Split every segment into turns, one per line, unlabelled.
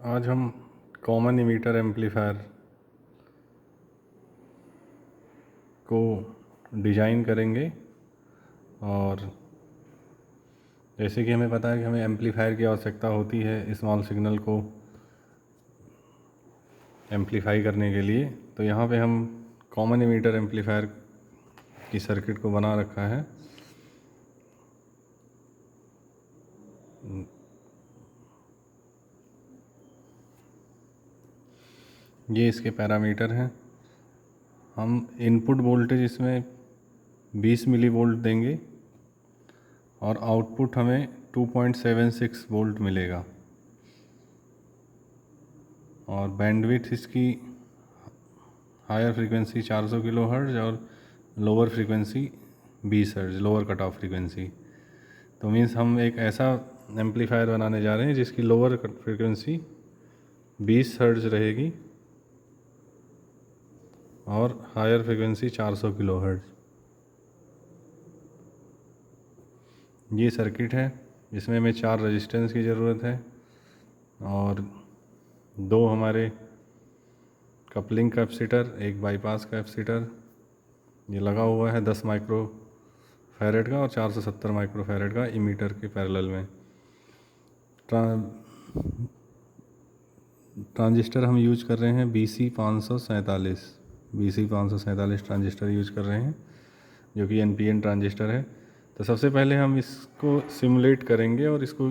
आज हम common emitter amplifier को डिज़ाइन करेंगे। और जैसे कि हमें पता है कि हमें एम्पलीफायर की आवश्यकता होती है स्मॉल सिग्नल को एम्पलीफाई करने के लिए, तो यहाँ पे हम कॉमन इमीटर एम्पलीफायर की सर्किट को बना रखा है। ये इसके पैरामीटर हैं। हम इनपुट वोल्टेज इसमें 20 मिली वोल्ट देंगे और आउटपुट हमें 2.76 वोल्ट मिलेगा। और बैंडविड्थ इसकी हायर फ्रीक्वेंसी 400 किलो हर्ट्ज और lower frequency 20 hertz, lower cut off frequency. तो मीन्स हम एक ऐसा एम्पलीफायर बनाने जा रहे हैं जिसकी लोअर फ्रीक्वेंसी 20 हर्ट्ज रहेगी और हायर फ्रीक्वेंसी 400 किलो हर्ट्ज। ये सर्किट है, इसमें हमें 4 रेजिस्टेंस की ज़रूरत है और 2 हमारे कपलिंग कैपेसिटर, एक बाईपास कैपेसिटर। ये लगा हुआ है 10 माइक्रो फैरेड का और 470 माइक्रो फैरेड का इमीटर के पैरेलल में। ट्रांजिस्टर हम यूज कर रहे हैं BC547 ट्रांजिस्टर यूज कर रहे हैं, जो कि NPN ट्रांजिस्टर है। तो सबसे पहले हम इसको सिमुलेट करेंगे और इसको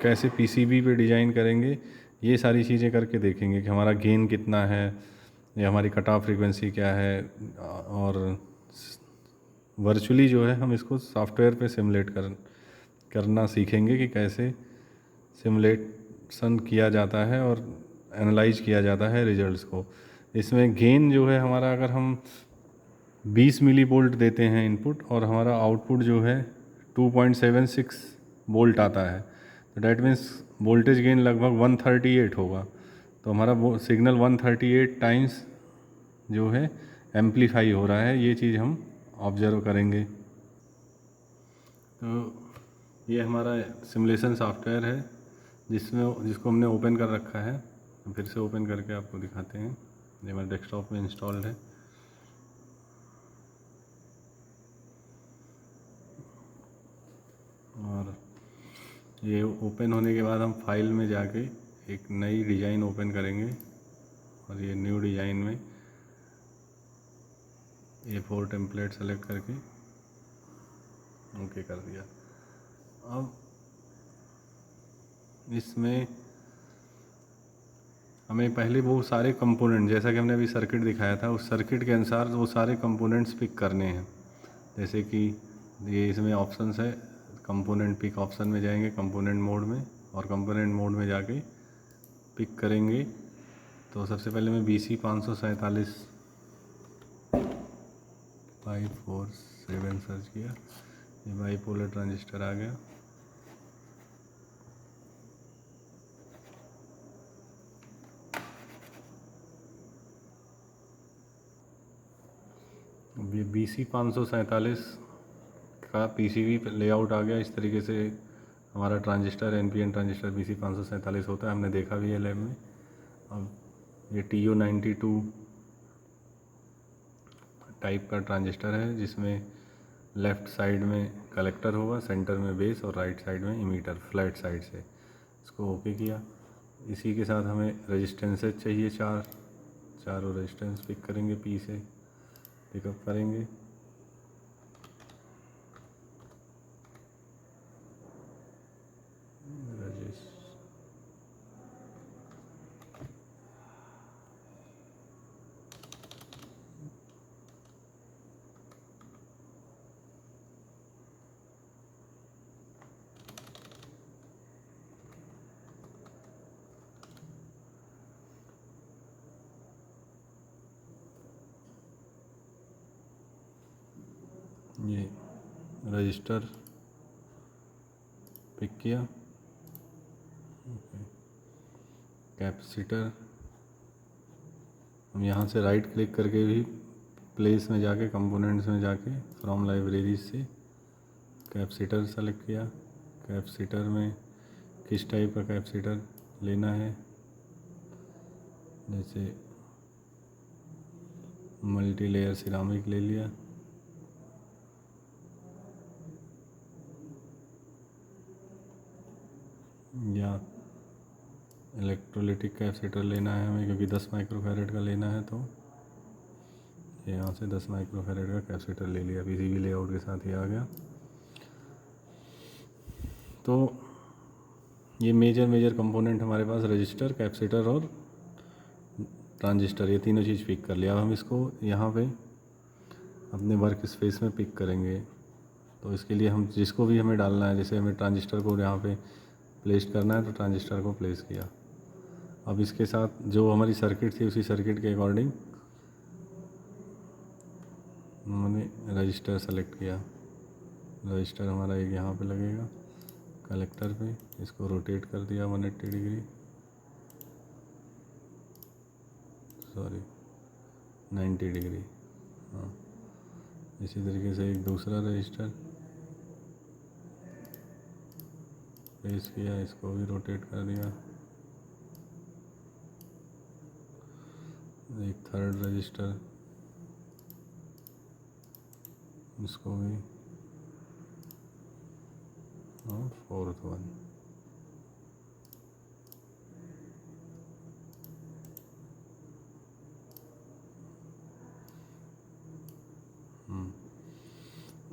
कैसे PCB पे डिज़ाइन करेंगे, ये सारी चीज़ें करके देखेंगे कि हमारा गेन कितना है या हमारी कट ऑफ फ्रीक्वेंसी क्या है। और वर्चुअली जो है हम इसको सॉफ्टवेयर पे सिमुलेट करना सीखेंगे कि कैसे सिमुलेशन किया जाता है और एनालाइज किया जाता है रिजल्ट्स को। इसमें गेन जो है हमारा, अगर हम 20 मिली वोल्ट देते हैं इनपुट और हमारा आउटपुट जो है 2.76 वोल्ट आता है, तो डैट मीन्स वोल्टेज गेन लगभग 138 होगा। तो हमारा वो सिग्नल 138 टाइम्स जो है एम्पलीफाई हो रहा है, ये चीज़ हम ऑब्जर्व करेंगे। तो ये हमारा सिमुलेशन सॉफ्टवेयर है जिसको हमने ओपन कर रखा है। फिर से ओपन करके आपको दिखाते हैं। ये हमारे डेस्कटॉप में इंस्टॉल्ड है। और ये ओपन होने के बाद हम फाइल में जाके एक नई डिज़ाइन ओपन करेंगे और ये न्यू डिज़ाइन में A4 टेम्पलेट सेलेक्ट करके ओके कर दिया। अब इसमें हमें पहले वो सारे कंपोनेंट, जैसा कि हमने अभी सर्किट दिखाया था, उस सर्किट के अनुसार वो सारे कंपोनेंट्स पिक करने हैं। जैसे कि ये इसमें ऑप्शंस है, कंपोनेंट पिक ऑप्शन में जाएंगे कंपोनेंट मोड में, और कंपोनेंट मोड में जाके पिक करेंगे। तो सबसे पहले मैं BC547 547 सर्च किया, ये बाईपोलर ट्रांजिस्टर आ गया। अब ये BC547 का PCB लेआउट आ गया। इस तरीके से हमारा ट्रांजिस्टर NPN ट्रांजिस्टर BC547 होता है, हमने देखा भी है लैब में। अब ये TU92 टाइप का ट्रांजिस्टर है, जिसमें लेफ़्ट साइड में कलेक्टर होगा, सेंटर में बेस और राइट साइड में इमीटर फ्लैट साइड से। इसको ओके किया। इसी के साथ हमें रेजिस्टेंसेज चाहिए, चारों रेजिस्टेंस पिक करेंगे, P से पिकअप करेंगे। ये रजिस्टर पिक किया। कैपेसिटर हम यहाँ से राइट क्लिक करके भी प्लेस में जाके कंपोनेंट्स में जाके फ्रॉम लाइब्रेरी से कैपेसिटर सेलेक्ट किया। कैपेसिटर में किस टाइप का कैपेसिटर लेना है, जैसे मल्टी लेयर सिरामिक ले लिया, या इलेक्ट्रोलिटिक कैपेसिटर लेना है हमें, क्योंकि 10 माइक्रोफैरेड का लेना है, तो यहाँ से 10 माइक्रोफैरेड का कैपेसिटर ले लिया। पीसीबी लेआउट के साथ ही आ गया। तो ये मेजर कंपोनेंट हमारे पास रजिस्टर, कैपेसिटर और ट्रांजिस्टर, ये तीनों चीज़ पिक कर लिया। अब हम इसको यहाँ पे अपने वर्क स्पेस में पिक करेंगे। तो इसके लिए हम जिसको भी हमें डालना है, जैसे हमें ट्रांजिस्टर को यहाँ पे प्लेस करना है तो ट्रांजिस्टर को प्लेस किया। अब इसके साथ जो हमारी सर्किट थी उसी सर्किट के अकॉर्डिंग हमने रजिस्टर सेलेक्ट किया। रजिस्टर हमारा एक यहाँ पे लगेगा कलेक्टर पे, इसको रोटेट कर दिया 180 डिग्री, सॉरी 90 डिग्री। हाँ, इसी तरीके से एक दूसरा रजिस्टर प्लेस किया, इसको भी रोटेट कर दिया। एक थर्ड रजिस्टर, इसको भी, और फोर्थ वन।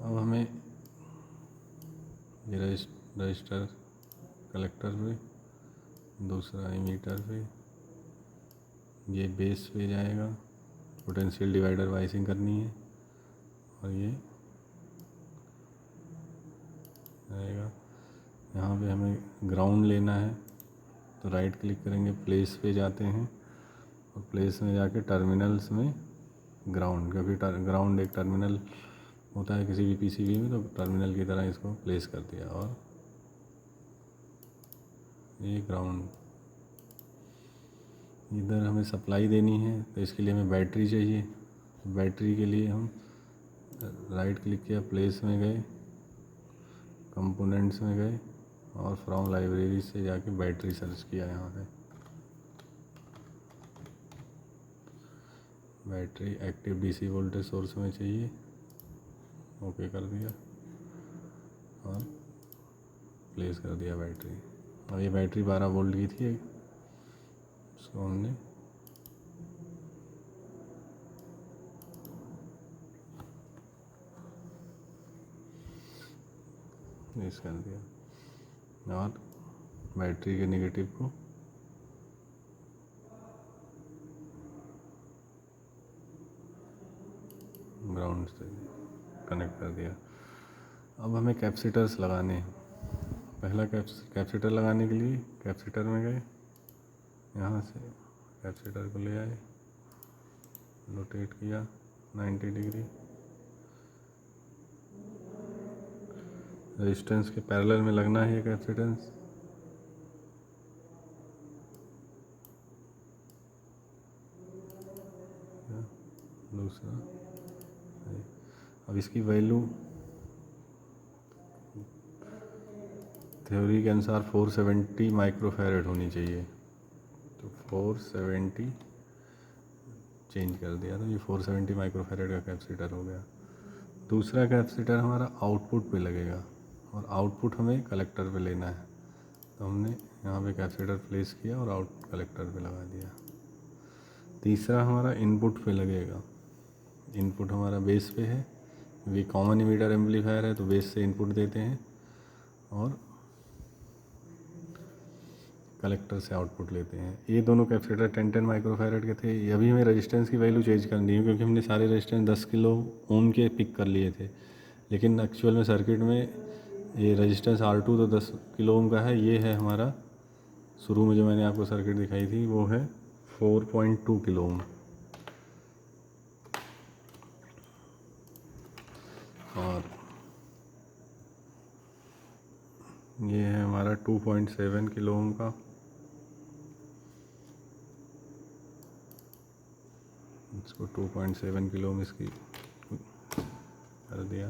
अब हमें ये रजिस्टर कलेक्टर पे, दूसरा इमीटर पे, ये बेस पे जाएगा, पोटेंशियल डिवाइडर वाइसिंग करनी है, और ये आएगा। यहाँ पे हमें ग्राउंड लेना है, तो राइट क्लिक करेंगे, प्लेस पे जाते हैं, और प्लेस में जाके टर्मिनल्स में ग्राउंड, क्योंकि ग्राउंड एक टर्मिनल होता है किसी भी पीसीबी में, तो टर्मिनल की तरह इसको प्लेस कर दिया। और ये ग्राउंड, इधर हमें सप्लाई देनी है, तो इसके लिए हमें बैटरी चाहिए। बैटरी के लिए हम राइट क्लिक किया, प्लेस में गए, कंपोनेंट्स में गए, और फ्रॉम लाइब्रेरी से जाके बैटरी सर्च किया। यहाँ पे battery active DC voltage source में चाहिए, ओके कर दिया और प्लेस कर दिया बैटरी। और ये बैटरी 12 वोल्ट की थी, उसको हमने प्लेस कर दिया, और बैटरी के नेगेटिव को ग्राउंड से कनेक्ट कर दिया। अब हमें कैपेसिटर्स लगाने हैं। पहला कैपेसिटर लगाने के लिए कैपेसिटर में गए, यहाँ से कैपेसिटर को ले आए, रोटेट किया 90 डिग्री, रेजिस्टेंस के पैरेलल में लगना है ये कैपेसिटेंस। दूसरा, अब इसकी वैल्यू थ्योरी के अनुसार 470 माइक्रोफैरेड होनी चाहिए, तो 470 चेंज कर दिया, तो ये 470 माइक्रोफैरेड का कैपेसिटर हो गया। दूसरा कैपेसिटर हमारा आउटपुट पे लगेगा, और आउटपुट हमें कलेक्टर पे लेना है, तो हमने यहाँ पे कैपेसिटर प्लेस किया और आउट कलेक्टर पे लगा दिया। तीसरा हमारा इनपुट पे लगेगा। इनपुट हमारा बेस पे है, वे कॉमन इमीटर एम्पलीफायर है, तो बेस से इनपुट देते हैं और कलेक्टर से आउटपुट लेते हैं। ये दोनों कैपेसिटर 10-10 माइक्रोफैरेड के थे। ये अभी हमें रेजिस्टेंस की वैल्यू चेंज करनी है, क्योंकि हमने सारे रेजिस्टेंस 10 किलो ओम के पिक कर लिए थे, लेकिन एक्चुअल में सर्किट में ये रेजिस्टेंस R2 तो 10 किलो ओम का है। ये है हमारा, शुरू में जो मैंने आपको सर्किट दिखाई थी वो है 4.2 किलो ओम, और ये है हमारा 2.7 किलो ओम का। इसको 2.7 किलो ओम इसकी कर दिया।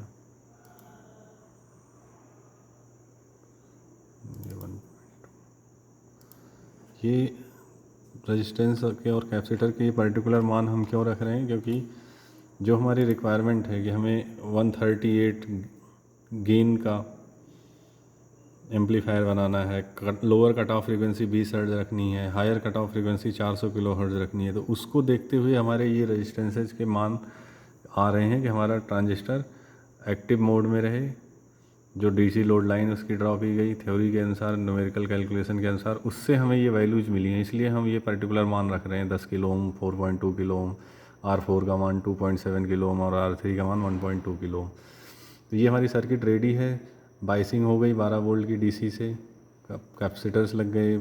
ये 1.2, ये रेजिस्टेंस के और कैपेसिटर के ये पर्टिकुलर मान हम क्यों रख रहे हैं, क्योंकि जो हमारी रिक्वायरमेंट है कि हमें 138 गेन का एम्पलीफायर बनाना है, lower cut off frequency 20 hertz रखनी है, higher cut off frequency 400 kilo hertz रखनी है, तो उसको देखते हुए हमारे ये रेजिस्टेंसेज के मान आ रहे हैं कि हमारा ट्रांजिस्टर एक्टिव मोड में रहे। जो डीसी लोड लाइन उसकी ड्रॉ की गई थ्योरी के अनुसार, न्यूमेरिकल कैलकुलेशन के अनुसार, उससे हमें ये वैल्यूज मिली हैं, इसलिए हम ये पर्टिकुलर मान रख रहे हैं। 10 kilo ohm, 4.2 kilo ohm, R4 का मान 2.7 किलो ओम और R3 का मान 1.2 किलो ओम। तो ये हमारी सर्किट रेडी है। बाइसिंग हो गई 12 वोल्ट की डीसी से, कैपेसिटर्स लग गए,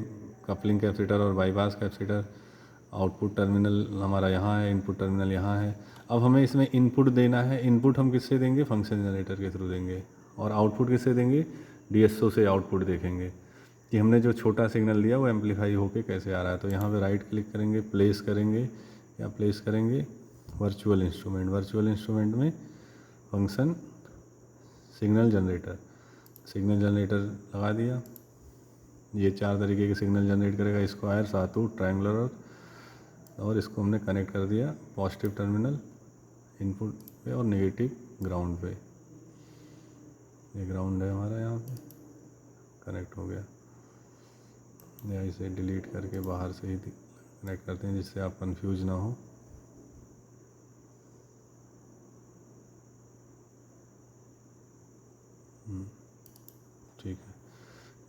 कपलिंग कैपेसिटर और बाईपास कैपेसिटर। आउटपुट टर्मिनल हमारा यहाँ है, इनपुट टर्मिनल यहाँ है। अब हमें इसमें इनपुट देना है। इनपुट हम किससे देंगे? फंक्शन जनरेटर के थ्रू देंगे। और आउटपुट किससे देंगे? DSO से आउटपुट देखेंगे कि हमने जो छोटा सिग्नल दिया वो एम्पलीफाई होके कैसे आ रहा है। तो यहाँ पे राइट क्लिक करेंगे, प्लेस करेंगे या प्लेस करेंगे वर्चुअल इंस्ट्रूमेंट। वर्चुअल इंस्ट्रूमेंट में function signal generator, signal generator लगा दिया। ये 4 तरीके के सिग्नल जनरेट करेगा, स्क्वायर, सातूत, ट्रायंगुलर, और इसको हमने कनेक्ट कर दिया पॉजिटिव टर्मिनल इनपुट पे और नेगेटिव ग्राउंड पे। ये ग्राउंड है हमारा, यहाँ पे कनेक्ट हो गया। या इसे डिलीट करके बाहर से ही कनेक्ट करते हैं जिससे आप कंफ्यूज ना हो। ठीक है।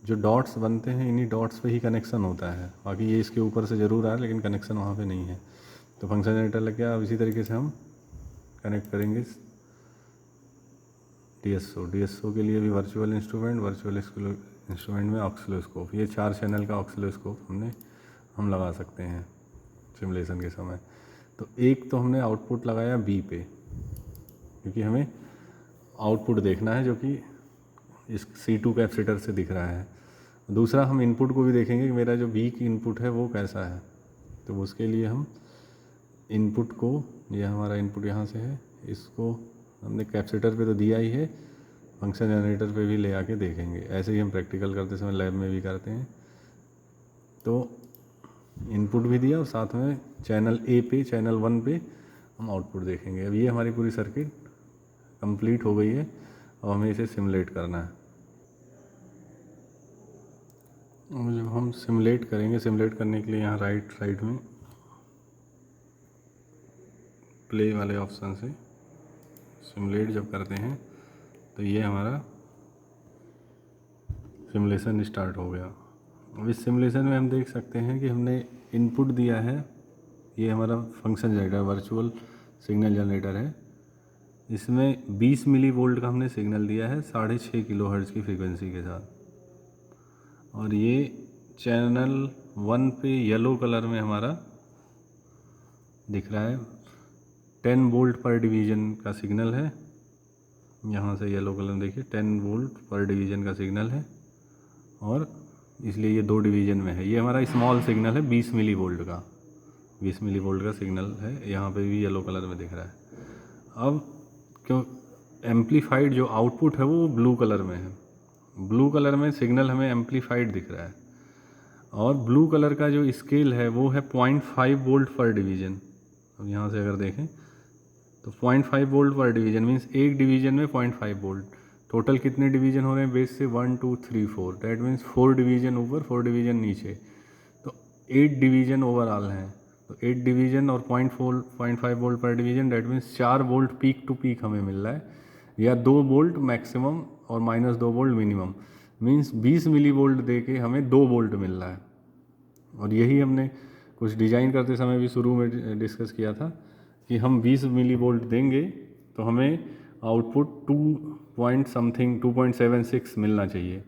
जो डॉट्स बनते हैं इन्हीं डॉट्स पे ही कनेक्शन होता है, बाकी ये इसके ऊपर से ज़रूर आ रहा है लेकिन कनेक्शन वहाँ पे नहीं है। तो फंक्शन जनरेटर लग गया। अब इसी तरीके से हम कनेक्ट करेंगे DSO के लिए भी वर्चुअल इंस्ट्रूमेंट, वर्चुअल इंस्ट्रूमेंट में ऑक्सिलोस्कोप। ये 4 चैनल का ऑक्सिलोस्कोप हम लगा सकते हैं सिमुलेशन के समय। तो एक तो हमने आउटपुट लगाया B पे, क्योंकि हमें आउटपुट देखना है जो कि इस C2 कैपेसिटर से दिख रहा है। दूसरा हम इनपुट को भी देखेंगे कि मेरा जो B की इनपुट है वो कैसा है। तो उसके लिए हम इनपुट को, ये हमारा इनपुट यहाँ से है, इसको हमने कैपेसिटर पे तो दिया ही है, फंक्शन जनरेटर पे भी ले आके देखेंगे। ऐसे ही हम प्रैक्टिकल करते समय लैब में भी करते हैं। तो इनपुट भी दिया और साथ में चैनल A पे, चैनल 1 पे हम आउटपुट देखेंगे। अब ये हमारी पूरी सर्किट कंप्लीट हो गई है। अब हमें इसे सिमुलेट करना है। जब हम सिमुलेट करेंगे, सिमुलेट करने के लिए यहाँ राइट साइड में प्ले वाले ऑप्शन से सिमुलेट जब करते हैं तो ये हमारा सिमुलेशन स्टार्ट हो गया। अब इस सिमुलेशन में हम देख सकते हैं कि हमने इनपुट दिया है, ये हमारा function generator virtual signal generator है। इसमें 20 मिली वोल्ट का हमने सिग्नल दिया है 6.5 किलो हर्ट्ज की फ्रीक्वेंसी के साथ। और ये चैनल 1 पे येलो कलर में हमारा दिख रहा है, 10 वोल्ट पर डिवीज़न का सिग्नल है। यहाँ से येलो कलर में देखिए 10 वोल्ट पर डिवीज़न का सिग्नल है, और इसलिए ये 2 डिवीज़न में है। ये हमारा स्मॉल सिग्नल है 20 मिली वोल्ट का, 20 मिली वोल्ट का सिग्नल है। यहाँ पे भी येलो कलर में दिख रहा है। अब क्यों एम्पलीफाइड जो आउटपुट है वो ब्लू कलर में है, ब्लू कलर में सिग्नल हमें एम्पलीफाइड दिख रहा है। और ब्लू कलर का जो स्केल है वो है 0.5 वोल्ट पर डिवीज़न। अब यहाँ से अगर देखें तो 0.5 वोल्ट पर डिवीज़न मीन्स एक डिवीज़न में 0.5 वोल्ट। टोटल कितने डिवीज़न हो रहे हैं बेस से? 1 2 3 4, डैट मीन्स 4 डिवीज़न ऊपर, 4 डिवीज़न नीचे, तो 8 डिवीज़न ओवरऑल हैं। तो 8 डिवीज़न और 0.5 वोल्ट पर division, that means 4 volt peak to peak हमें मिल रहा है, या 2 वोल्ट मैक्सिमम और -2 volt minimum, means 20 milli volt दे के हमें 2 वोल्ट मिल रहा है। और यही हमने कुछ डिज़ाइन करते समय भी शुरू में डिस्कस किया था कि हम 20 मिली वोल्ट देंगे तो हमें आउटपुट 2.76 मिलना चाहिए।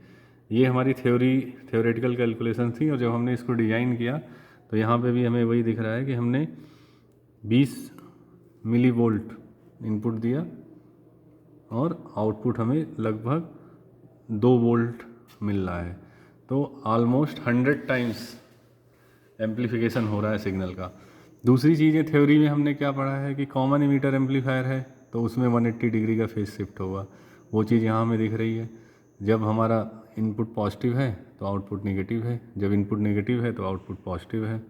ये हमारी थ्योरेटिकल कैलकुलेशन थी। और जब हमने इसको डिज़ाइन किया तो यहाँ पे भी हमें वही दिख रहा है कि हमने 20 मिली वोल्ट इनपुट दिया और आउटपुट हमें लगभग 2 वोल्ट मिल रहा है। तो ऑलमोस्ट 100 टाइम्स एम्पलीफिकेशन हो रहा है सिग्नल का। दूसरी चीज़ें थ्योरी में हमने क्या पढ़ा है कि कॉमन इमीटर एम्पलीफायर है तो उसमें 180 डिग्री का फेज शिफ्ट होगा। वो चीज़ यहाँ हमें दिख रही है। जब हमारा इनपुट पॉजिटिव है तो आउटपुट नेगेटिव है, जब इनपुट नेगेटिव है तो आउटपुट पॉजिटिव है।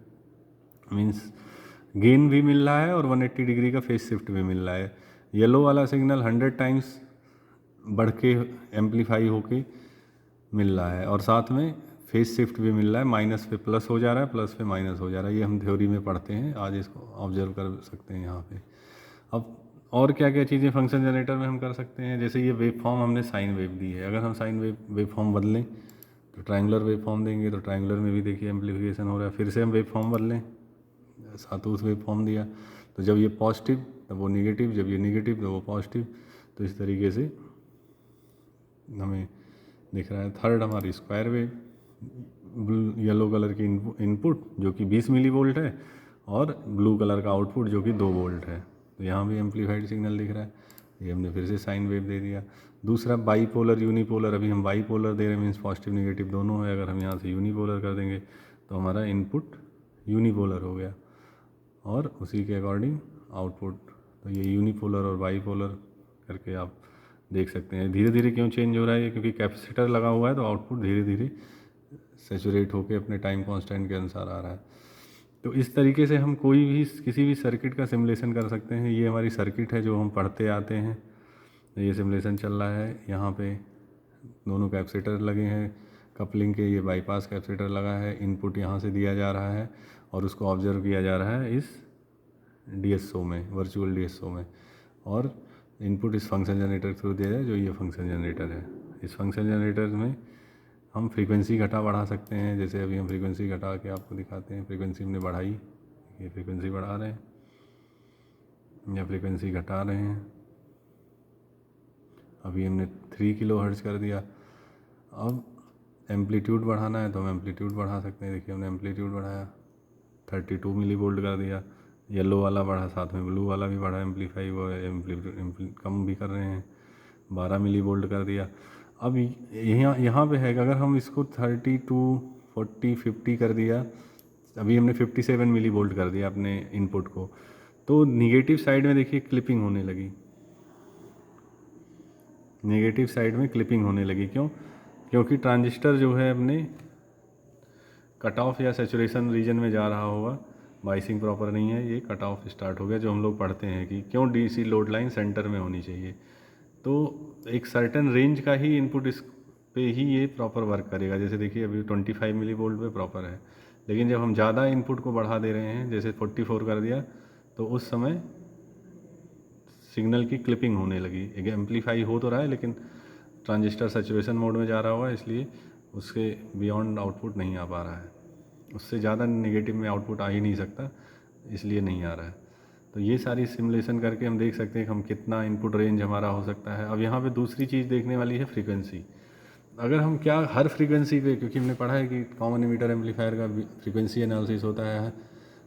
मीन्स गेन भी मिल रहा है और 180 डिग्री का फेस शिफ्ट भी मिल रहा है। येलो वाला सिग्नल 100 टाइम्स बढ़ के एम्पलीफाई होके मिल रहा है और साथ में फेस शिफ्ट भी मिल रहा है, माइनस पे प्लस हो जा रहा है, प्लस पे माइनस हो जा रहा है। ये हम थ्योरी में पढ़ते हैं, आज इसको ऑब्जर्व कर सकते हैं यहाँ पे। अब और क्या क्या चीज़ें फंक्शन जनरेटर में हम कर सकते हैं, जैसे ये वेव फॉर्म हमने साइन वेव दी है, अगर हम साइन वेव फॉर्म बदलें तो ट्रायंगुलर वेव फॉर्म देंगे, तो ट्रायंगुलर में भी देखिए एम्पलीफिकेशन हो रहा है। फिर से हम वेव फॉर्म बदलें, सातूस वेव फॉर्म दिया, तो जब ये पॉजिटिव तब वो निगेटिव, जब ये निगेटिव तो वो पॉजिटिव, तो इस तरीके से हमें दिख रहा है। थर्ड हमारी स्क्वायर वेव, येलो कलर की इनपुट जो कि 20 मिली वोल्ट है और ब्लू कलर का आउटपुट जो कि 2 वोल्ट है, तो यहाँ भी एम्पलीफाइड सिग्नल दिख रहा है। ये हमने फिर से साइन वेव दे दिया। दूसरा बाईपोलर यूनिपोलर, अभी हम बाईपोलर दे रहे हैं, मीन्स पॉजिटिव निगेटिव दोनों है। अगर हम यहाँ से यूनिपोलर कर देंगे तो हमारा इनपुट यूनिपोलर हो गया और उसी के अकॉर्डिंग आउटपुट। तो ये यूनिपोलर और बाईपोलर करके आप देख सकते हैं। धीरे धीरे क्यों चेंज हो रहा है, क्योंकि कैपेसिटर लगा हुआ है, तो आउटपुट धीरे धीरे सेचुरेट होकर अपने टाइम कांस्टेंट के अनुसार आ रहा है। तो इस तरीके से हम कोई भी किसी भी सर्किट का सिमुलेशन कर सकते हैं। ये हमारी सर्किट है जो हम पढ़ते आते हैं, ये सिमुलेशन चल रहा है। यहाँ पे दोनों कैपेसिटर लगे हैं कपलिंग के, ये बाईपास कैपेसिटर लगा है, इनपुट यहाँ से दिया जा रहा है और उसको ऑब्जर्व किया जा रहा है इस DSO में, वर्चुअल DSO में, और इनपुट इस फंक्शन जनरेटर के थ्रू दिया जाए, जो ये फंक्शन जनरेटर है। इस फंक्शन जनरेटर में हम फ्रीक्वेंसी घटा बढ़ा सकते हैं, जैसे अभी हम फ्रीक्वेंसी घटा के आपको दिखाते हैं। फ्रीक्वेंसी हमने बढ़ाई, ये फ्रीक्वेंसी बढ़ा रहे हैं या फ्रीक्वेंसी घटा रहे हैं। अभी हमने 3 किलोहर्ट्ज कर दिया। अब एम्पलीट्यूड बढ़ाना है तो हम एम्पलीट्यूड बढ़ा सकते हैं। देखिए हमने एम्पलीट्यूड बढ़ाया, 32 मिली वोल्ट कर दिया। येलो वाला बढ़ा, साथ में ब्लू वाला भी बढ़ा, एम्पलीफाई वो कम भी कर रहे हैं, 12 मिली वोल्ट कर दिया। अब यहाँ पे है कि अगर हम इसको 32, 40, 50 कर दिया, अभी हमने 57 मिली वोल्ट कर दिया अपने इनपुट को, तो निगेटिव साइड में देखिए क्लिपिंग होने लगी। नेगेटिव साइड में क्लिपिंग होने लगी, क्यों? क्योंकि ट्रांजिस्टर जो है अपने कट ऑफ या सेचुरेशन रीजन में जा रहा होगा, बाइसिंग प्रॉपर नहीं है, ये कट ऑफ स्टार्ट हो गया। जो हम लोग पढ़ते हैं कि क्यों DC लोड लाइन सेंटर में होनी चाहिए, तो एक सर्टेन रेंज का ही इनपुट इस पे ही ये प्रॉपर वर्क करेगा। जैसे देखिए अभी 25 मिली वोल्ट पे प्रॉपर है, लेकिन जब हम ज़्यादा इनपुट को बढ़ा दे रहे हैं, जैसे 44 कर दिया, तो उस समय सिग्नल की क्लिपिंग होने लगी। एक एम्पलीफाई हो तो रहा है लेकिन ट्रांजिस्टर सैचुरेशन मोड में जा रहा हुआ है, इसलिए उसके बियॉन्ड आउटपुट नहीं आ पा रहा है। उससे ज़्यादा नेगेटिव में आउटपुट आ ही नहीं सकता, इसलिए नहीं आ रहा है। तो ये सारी सिमुलेशन करके हम देख सकते हैं कि हम कितना इनपुट रेंज हमारा हो सकता है। अब यहाँ पे दूसरी चीज़ देखने वाली है फ्रीक्वेंसी। अगर हम क्या हर फ्रीक्वेंसी पे, क्योंकि हमने पढ़ा है कि कॉमन एमिटर एम्पलीफायर का फ्रीक्वेंसी एनालिसिस होता है,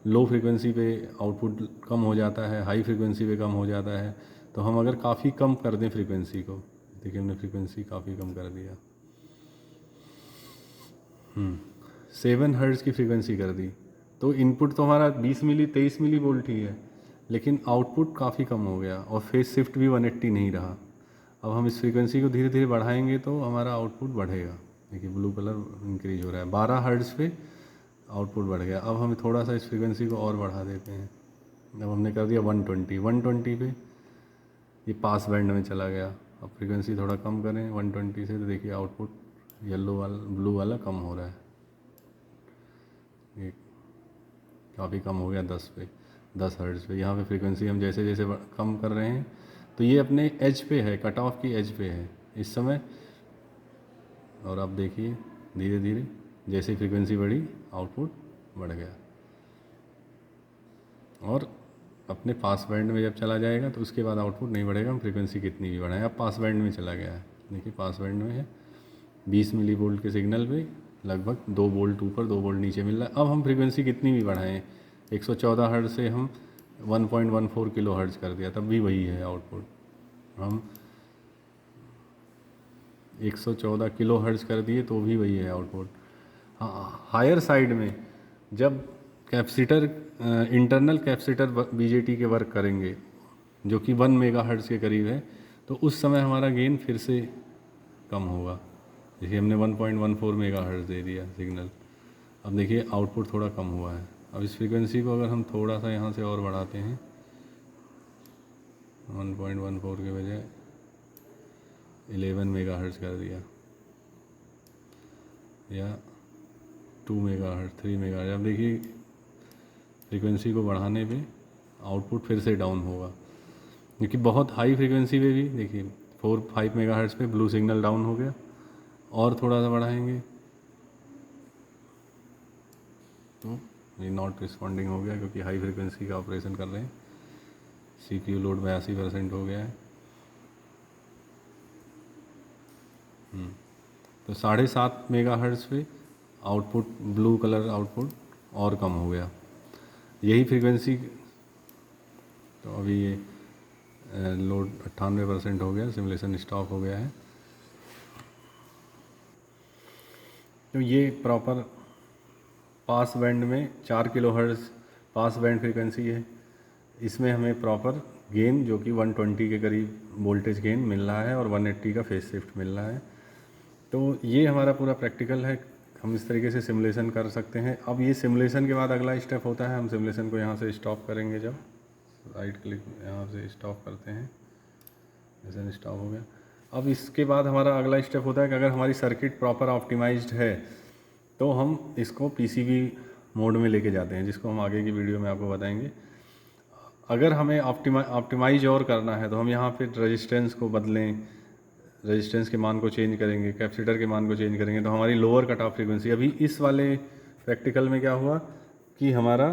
लो फ्रीक्वेंसी पे आउटपुट कम हो जाता है, हाई फ्रीक्वेंसी पे कम हो जाता है। तो हम अगर काफ़ी कम कर दें फ्रीक्वेंसी को, देखिए हमने फ्रीक्वेंसी काफ़ी कम कर दिया, 7 हर्ट्ज़ की फ्रीक्वेंसी कर दी, तो इनपुट तो हमारा 20 मिली 23 मिली वोल्ट ही है, लेकिन आउटपुट काफ़ी कम हो गया और फेज शिफ्ट भी 180 नहीं रहा। अब हम इस फ्रीक्वेंसी को धीरे धीरे बढ़ाएंगे तो हमारा आउटपुट बढ़ेगा। देखिए ब्लू कलर इंक्रीज हो रहा है, 12 हर्ट्ज़ पे आउटपुट बढ़ गया। अब हम थोड़ा सा इस फ्रीक्वेंसी को और बढ़ा देते हैं। अब हमने कर दिया 120 पे, ये पास बैंड में चला गया। अब फ्रीक्वेंसी थोड़ा कम करें 120 से, तो देखिए आउटपुट येलो वाला ब्लू वाला कम हो रहा है, ये काफ़ी कम हो गया 10 हर्ट्ज़ पे। यहाँ पे फ्रीक्वेंसी हम जैसे जैसे कम कर रहे हैं, तो ये अपने एज पे है, कट ऑफ की एज पे है इस समय। और अब देखिए धीरे धीरे जैसे फ्रीक्वेंसी बढ़ी, आउटपुट बढ़ गया और अपने पास बैंड में जब चला जाएगा तो उसके बाद आउटपुट नहीं बढ़ेगा, हम फ्रीक्वेंसी कितनी भी बढ़ाएं। अब पास बैंड में चला गया है, देखिए पास बैंड में है, 20 मिली वोल्ट के सिग्नल पे लगभग 2 वोल्ट ऊपर 2 वोल्ट नीचे मिल रहा है। अब हम फ्रीक्वेंसी कितनी भी बढ़ाएं, 114 हर्ट्ज़ से हम 1.14 किलो हर्ट्ज़ कर दिया, तब भी वही है आउटपुट। हम 114 किलो हर्ट्ज़ कर दिए तो भी वही है आउटपुट। हाँ, हायर साइड में जब कैपेसिटर इंटरनल कैपेसिटर BJT के वर्क करेंगे, जो कि 1 मेगाहर्ट्ज़ के करीब है, तो उस समय हमारा गेन फिर से कम होगा। देखिए हमने 1.14 मेगाहर्ट्ज़ दे दिया सिग्नल, अब देखिए आउटपुट थोड़ा कम हुआ है। अब इस फ्रीक्वेंसी को अगर हम थोड़ा सा यहाँ से और बढ़ाते हैं 1.14 के बजाय 11 मेगाहर्ट्ज़ कर दिया या 2 मेगाहर्ट्ज़ 3 मेगाहर्ट्ज़, अब देखिए फ्रीक्वेंसी को बढ़ाने पे आउटपुट फिर से डाउन होगा, क्योंकि बहुत हाई फ्रीक्वेंसी पे भी देखिए 4-5 मेगाहर्ट्ज़ पे ब्लू सिग्नल डाउन हो गया। और थोड़ा सा बढ़ाएंगे तो ये नॉट रिस्पॉन्डिंग हो गया, क्योंकि हाई फ्रीक्वेंसी का ऑपरेशन कर रहे हैं। CPU लोड 82% हो गया है। तो 7.5 मेगाहर्ट्ज़ पे आउटपुट ब्लू कलर आउटपुट और कम हो गया, यही फ्रीक्वेंसी। तो अभी ये लोड 98% हो गया, सिमुलेशन स्टॉप हो गया है। तो ये प्रॉपर पास बैंड में 4 किलोहर्ट्ज़ पास बैंड फ्रीक्वेंसी है। इसमें हमें प्रॉपर गेन जो कि 120 के करीब वोल्टेज गेन मिल रहा है और 180 का फेज शिफ्ट मिल रहा है। तो ये हमारा पूरा प्रैक्टिकल है, हम इस तरीके से सिमुलेशन कर सकते हैं। अब ये सिमुलेशन के बाद अगला स्टेप होता है, हम सिमुलेशन को यहाँ से स्टॉप करेंगे। जब राइट क्लिक यहाँ से स्टॉप करते हैं, जैसे स्टॉप हो गया। अब इसके बाद हमारा अगला स्टेप होता है कि अगर हमारी सर्किट प्रॉपर ऑप्टिमाइज्ड है तो हम इसको पीसीबी मोड में लेके जाते हैं, जिसको हम आगे की वीडियो में आपको बताएंगे। अगर हमें ऑप्टिमाइज और करना है तो हम यहाँ पे रेजिस्टेंस को बदलें, रेजिस्टेंस के मान को चेंज करेंगे, कैपेसिटर के मान को चेंज करेंगे, तो हमारी लोअर कट ऑफ फ्रीक्वेंसी। अभी इस वाले प्रैक्टिकल में क्या हुआ कि हमारा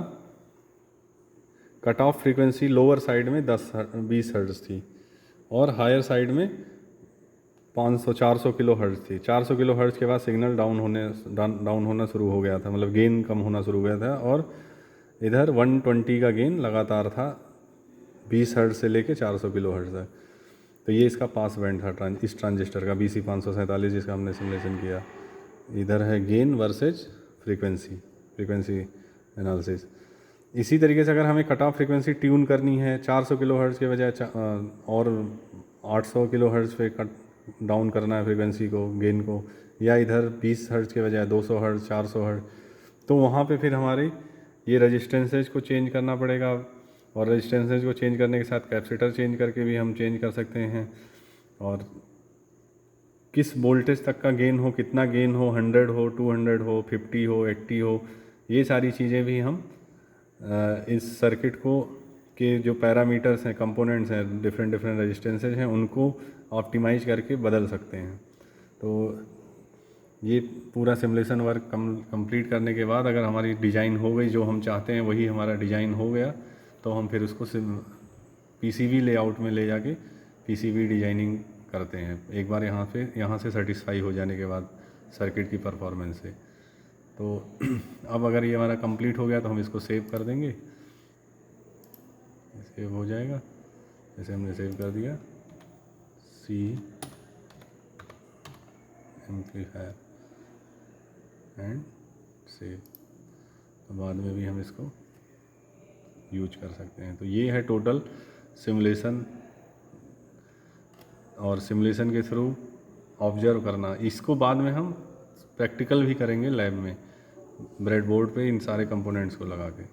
cut off frequency lower side में 20 हर्ट्ज़ थी और हायर साइड में 500-400 किलो हर्ट्ज़ थी। 400 किलो हर्ट्ज़ के बाद सिग्नल डाउन होना शुरू हो गया था, मतलब गेन कम होना शुरू हो गया था। और इधर 120 का गेन लगातार था 20 हर्ट्ज़ से लेके 400 किलो हर्ट्ज़ तक। तो ये इसका पास बैंड था इस ट्रांजिस्टर का BC547, जिसका हमने सिमुलेशन किया। इधर है गेन वर्सेज फ्रीक्वेंसी एनालिसिस। इसी तरीके से अगर हमें कट ऑफ फ्रीक्वेंसी ट्यून करनी है 400 किलो हर्ट्ज़ के बजाय और 800 किलो हर्ट्ज़ पे कट डाउन करना है फ्रीक्वेंसी को, गेन को, या इधर 20 हर्ट्ज़ के बजाय 200 हर्ट्ज़ 400 हर्ट्ज़, तो वहाँ पे फिर हमारे ये रजिस्टेंसेज को चेंज करना पड़ेगा। और रजिस्टेंसेज को चेंज करने के साथ कैपेसिटर चेंज करके भी हम चेंज कर सकते हैं। और किस वोल्टेज तक का गेन हो, कितना गेन हो, 100 हो, 200 हो, 50 हो, 80 हो, ये सारी चीज़ें भी हम इस सर्किट को के जो पैरामीटर्स हैं, कंपोनेंट्स हैं, डिफरेंट रेजिस्टेंसेज हैं, उनको ऑप्टिमाइज करके बदल सकते हैं। तो ये पूरा सिमुलेशन वर्क कंप्लीट करने के बाद अगर हमारी डिज़ाइन हो गई, जो हम चाहते हैं वही हमारा डिज़ाइन हो गया, तो हम फिर उसको पीसीबी लेआउट में ले जाके पीसीबी डिजाइनिंग करते हैं। एक बार यहाँ से सेटिस्फाई हो जाने के बाद सर्किट की परफॉर्मेंस से। तो अब अगर ये हमारा कंप्लीट हो गया तो हम इसको सेव कर देंगे, सेव हो जाएगा। जैसे हमने सेव कर दिया सी एम्पलीफायर एंड सेव, तो बाद में भी हम इसको यूज कर सकते हैं। तो ये है टोटल सिमुलेशन, और सिमुलेशन के थ्रू ऑब्जर्व करना। इसको बाद में हम प्रैक्टिकल भी करेंगे लैब में, ब्रेडबोर्ड पे इन सारे कंपोनेंट्स को लगा के।